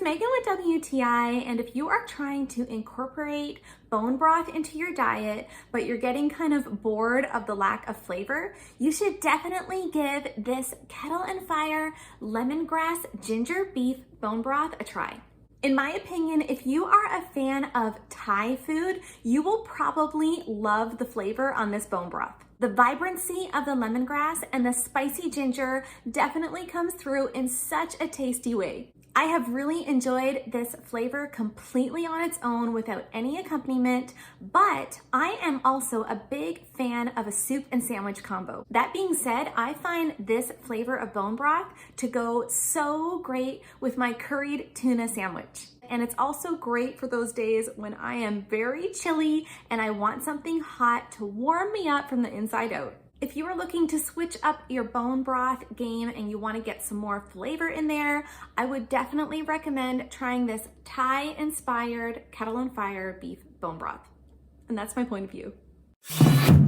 it's Megan with WTI, and if you are trying to incorporate bone broth into your diet, but you're getting kind of bored of the lack of flavor, you should definitely give this Kettle and Fire lemongrass ginger beef bone broth a try. In my opinion, if you are a fan of Thai food, you will probably love the flavor on this bone broth. The vibrancy of the lemongrass and the spicy ginger definitely comes through in such a tasty way. I have really enjoyed this flavor completely on its own without any accompaniment, but I am also a big fan of a soup and sandwich combo. That being said, I find this flavor of bone broth to go so great with my curried tuna sandwich. And it's also great for those days when I am very chilly and I want something hot to warm me up from the inside out. If you are looking to switch up your bone broth game and you want to get some more flavor in there, I would definitely recommend trying this Thai-inspired Kettle and Fire beef bone broth. And that's my point of view.